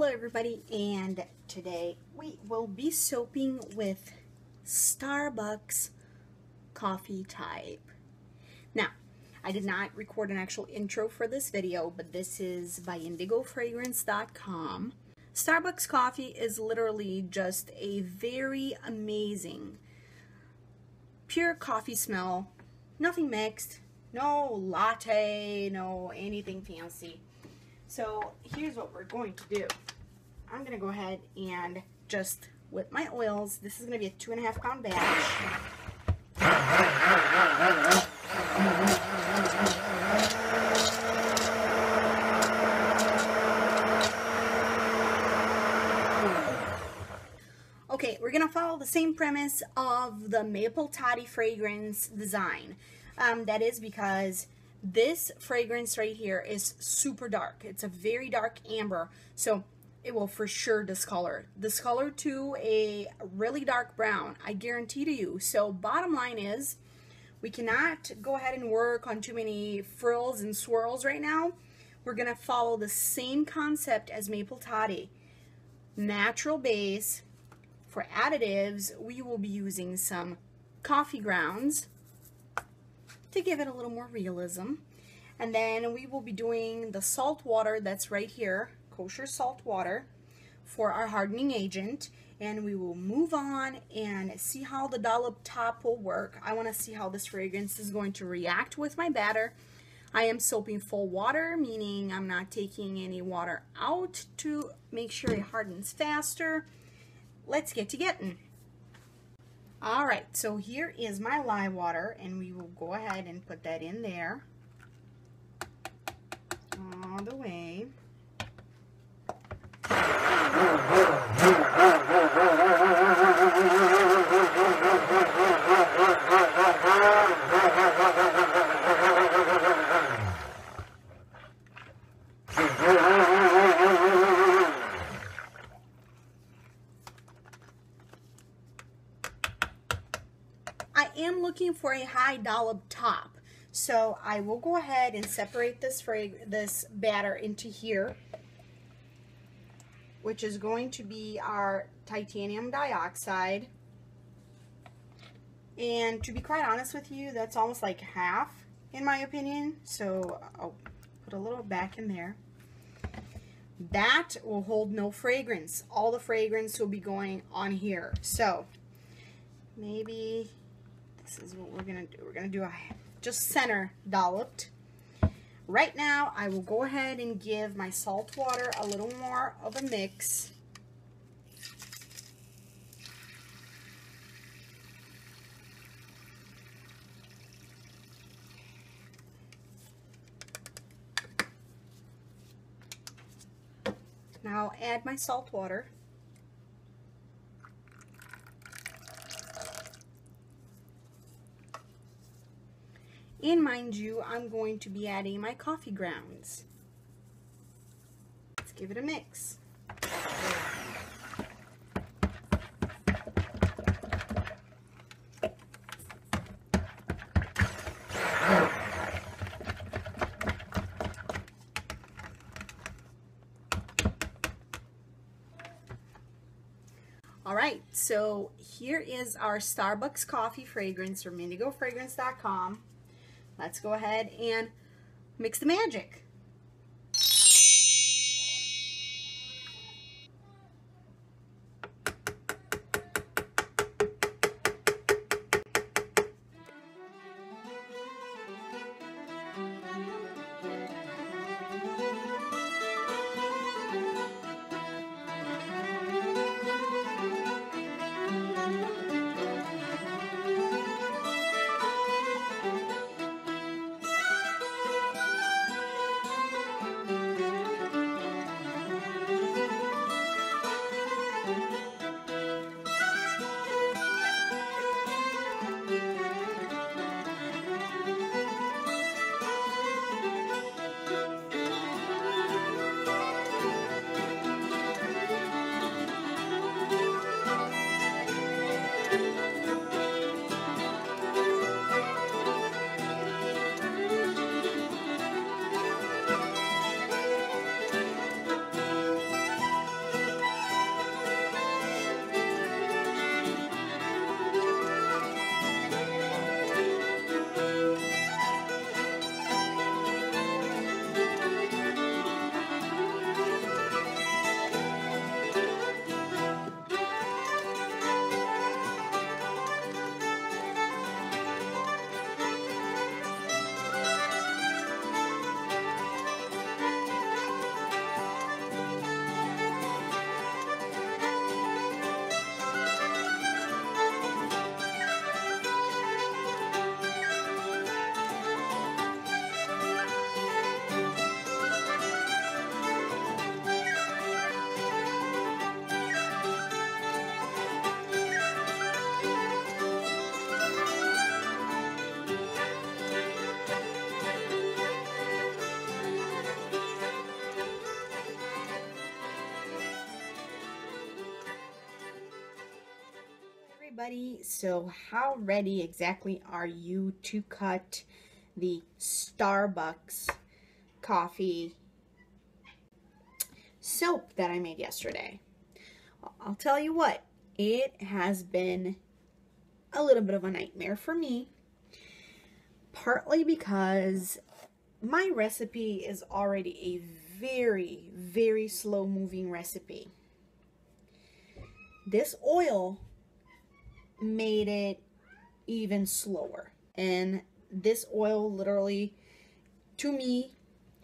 Hello everybody, and today we will be soaping with Starbucks coffee type. Now, I did not record an actual intro for this video, but this is by indigofragrance.com. Starbucks coffee is literally just a very amazing pure coffee smell, nothing mixed, no latte, no anything fancy. So here's what we're going to do. I'm going to go ahead and just whip my oils. This is going to be a 2.5 pound batch. Okay, we're going to follow the same premise of the maple toddy fragrance design. That is because this fragrance right here is super dark. It's a very dark amber, so it will for sure discolor to a really dark brown, I guarantee to you. So bottom line is, we cannot go ahead and work on too many frills and swirls right now. We're going to follow the same concept as maple toddy. Natural base. For additives, we will be using some coffee grounds to give it a little more realism. And then we will be doing the salt water that's right here, kosher salt water, for our hardening agent. And we will move on and see how the dollop top will work. I want to see how this fragrance is going to react with my batter. I am soaping full water, meaning I'm not taking any water out to make sure it hardens faster. Let's get to getting. Alright, so here is my lye water, and we will go ahead and put that in there all the way. I am looking for a high dollop top, so I will go ahead and separate this batter into here, which is going to be our titanium dioxide. And to be quite honest with you, that's almost like half in my opinion, so I'll put a little back in there. That will hold no fragrance. All the fragrance will be going on here. So maybe this is what we're gonna do. We're gonna do a just center dolloped. Right now, I will go ahead and give my salt water a little more of a mix. Now I'll add my salt water. And mind you, I'm going to be adding my coffee grounds. Let's give it a mix. Alright, so here is our Starbucks coffee fragrance from indigofragrance.com. Let's go ahead and mix the magic. everybody, so how ready exactly are you to cut the Starbucks coffee soap that I made yesterday? I'll tell you what, it has been a little bit of a nightmare for me, partly because my recipe is already a very, very slow moving recipe. This oil made it even slower, and this oil literally,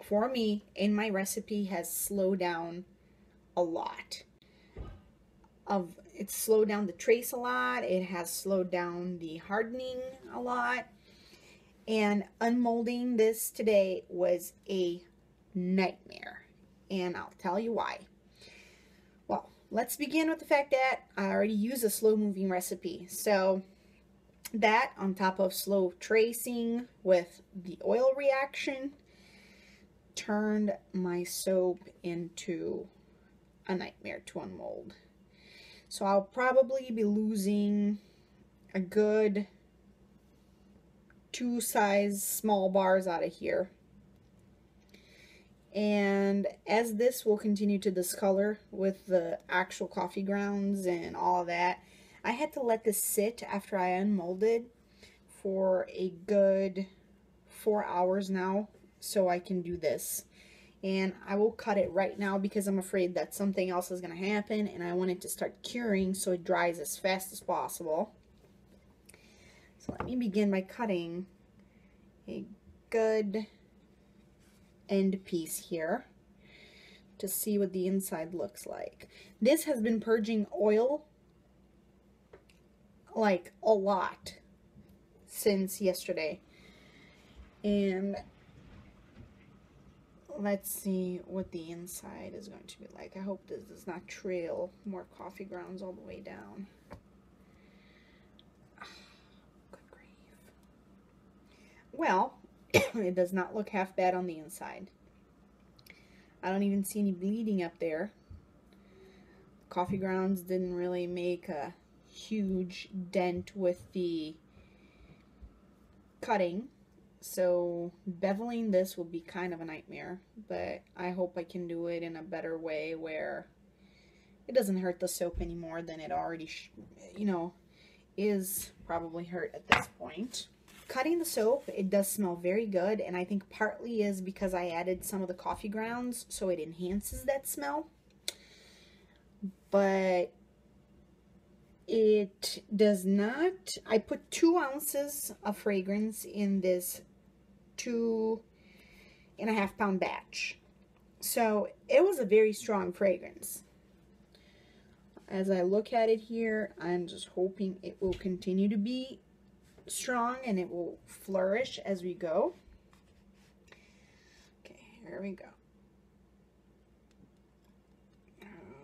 for me in my recipe, has slowed down a lot. It's slowed down the trace a lot, it has slowed down the hardening a lot, and unmolding this today was a nightmare, and I'll tell you why. Well, let's begin with the fact that I already use a slow moving recipe, so that on top of slow tracing with the oil reaction turned my soap into a nightmare to unmold. So I'll probably be losing a good 2 size small bars out of here. And as this will continue to discolor with the actual coffee grounds and all that, I had to let this sit after I unmolded for a good 4 hours now so I can do this. And I will cut it right now because I'm afraid that something else is going to happen and I want it to start curing so it dries as fast as possible. So let me begin by cutting a good end piece here to see what the inside looks like. This has been purging oil like a lot since yesterday, and let's see what the inside is going to be like. I hope this does not trail more coffee grounds all the way down. Good grief. Well, it does not look half bad on the inside. I don't even see any bleeding up there. Coffee grounds didn't really make a huge dent with the cutting, so beveling this will be kind of a nightmare, but I hope I can do it in a better way where it doesn't hurt the soap any more than it already is probably hurt at this point. Cutting the soap, it does smell very good, and I think partly is because I added some of the coffee grounds, so it enhances that smell. But it does not. I put 2 ounces of fragrance in this 2.5 pound batch, so it was a very strong fragrance. As I look at it here, I'm just hoping it will continue to be strong and it will flourish as we go. Okay, here we go.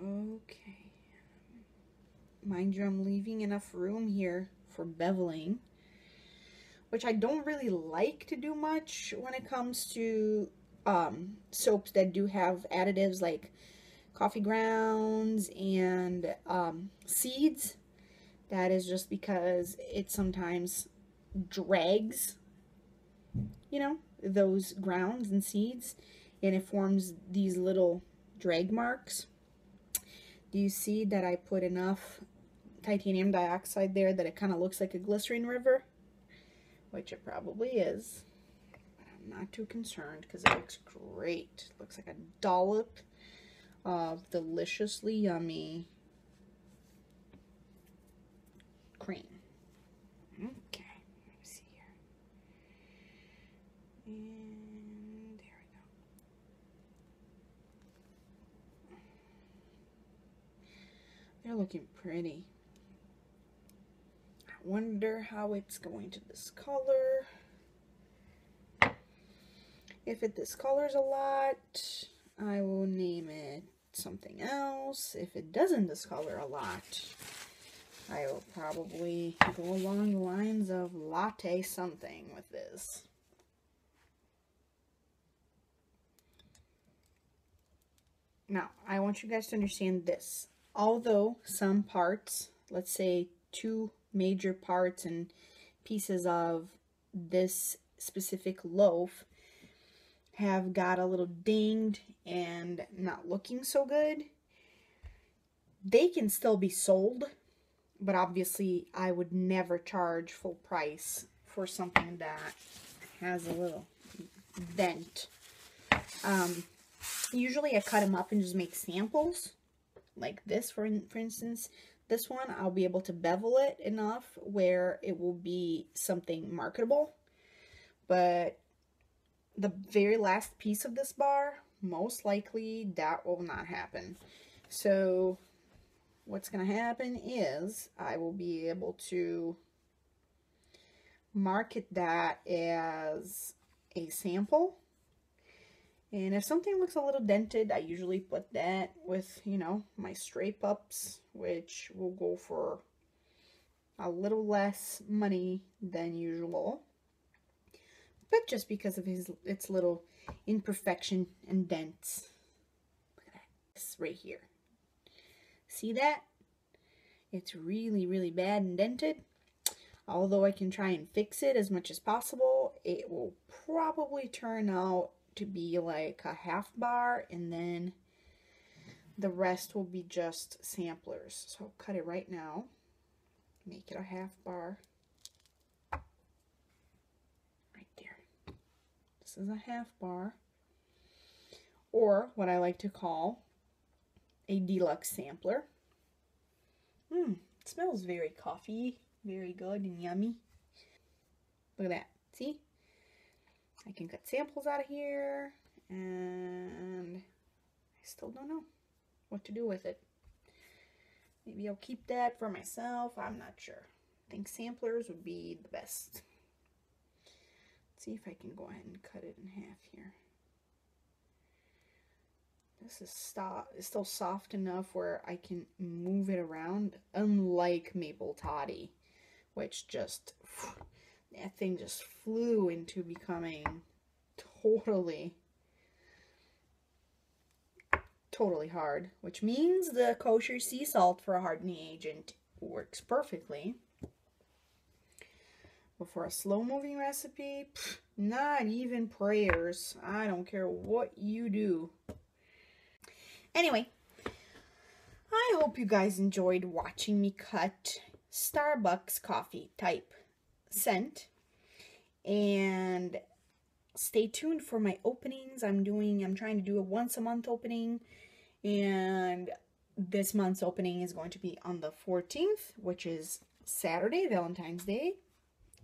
Okay. Mind you, I'm leaving enough room here for beveling, which I don't really like to do much when it comes to soaps that do have additives like coffee grounds and seeds. That is just because it sometimes drags, those grounds and seeds, and it forms these little drag marks. Do you see that I put enough titanium dioxide there that it kind of looks like a glycerin river? Which it probably is. But I'm not too concerned because it looks great. It looks like a dollop of deliciously yummy cream. Okay, let's see here. And there we go. They're looking pretty. I wonder how it's going to discolor. If it discolors a lot, I will name it something else. If it doesn't discolor a lot, I will probably go along the lines of latte something with this. Now, I want you guys to understand this. Although some parts, let's say two major parts and pieces of this specific loaf have got a little dinged and not looking so good. They can still be sold, but obviously I would never charge full price for something that has a little dent. Usually I cut them up and just make samples, like this for instance. This one, I'll be able to bevel it enough where it will be something marketable. But the very last piece of this bar, most likely that will not happen. So what's going to happen is I will be able to market that as a sample. And if something looks a little dented, I usually put that with, you know, my straight ups, which will go for a little less money than usual. But just because of its little imperfection and dents. Look at that. This right here. See that? It's really, really bad and dented. Although I can try and fix it as much as possible, it will probably turn out to be like a half bar, and then the rest will be just samplers. So I'll cut it right now, make it a half bar right there. This is a half bar, or what I like to call a deluxe sampler. It smells very coffee, very good and yummy. Look at that. See? I can cut samples out of here, and I still don't know what to do with it. Maybe I'll keep that for myself. I'm not sure. I think samplers would be the best. Let's see if I can go ahead and cut it in half here. This is still soft enough where I can move it around, unlike maple toddy, which just... that thing just flew into becoming totally hard, which means the kosher sea salt for a hardening agent works perfectly. But for a slow-moving recipe, not even prayers. I don't care what you do. Anyway, I hope you guys enjoyed watching me cut Starbucks coffee type scent, and stay tuned for my openings. I'm trying to do a once a month opening, and this month's opening is going to be on the 14th, which is Saturday, Valentine's Day,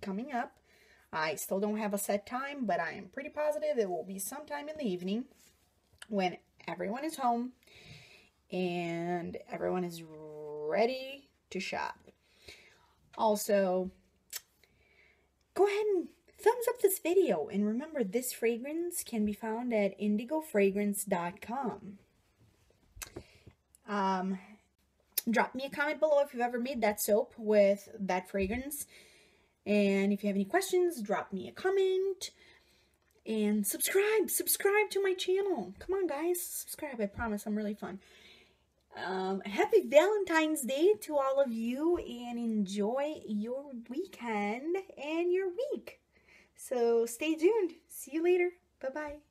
coming up. I still don't have a set time, but I am pretty positive it will be sometime in the evening when everyone is home and everyone is ready to shop. Also, go ahead and thumbs up this video, and remember, this fragrance can be found at indigofragrance.com. Drop me a comment below if you've ever made that soap with that fragrance, and if you have any questions, drop me a comment, and subscribe to my channel. Come on guys, subscribe. I promise I'm really fun. Happy Valentine's Day to all of you, and enjoy your weekend and your week. So stay tuned. See you later. Bye-bye.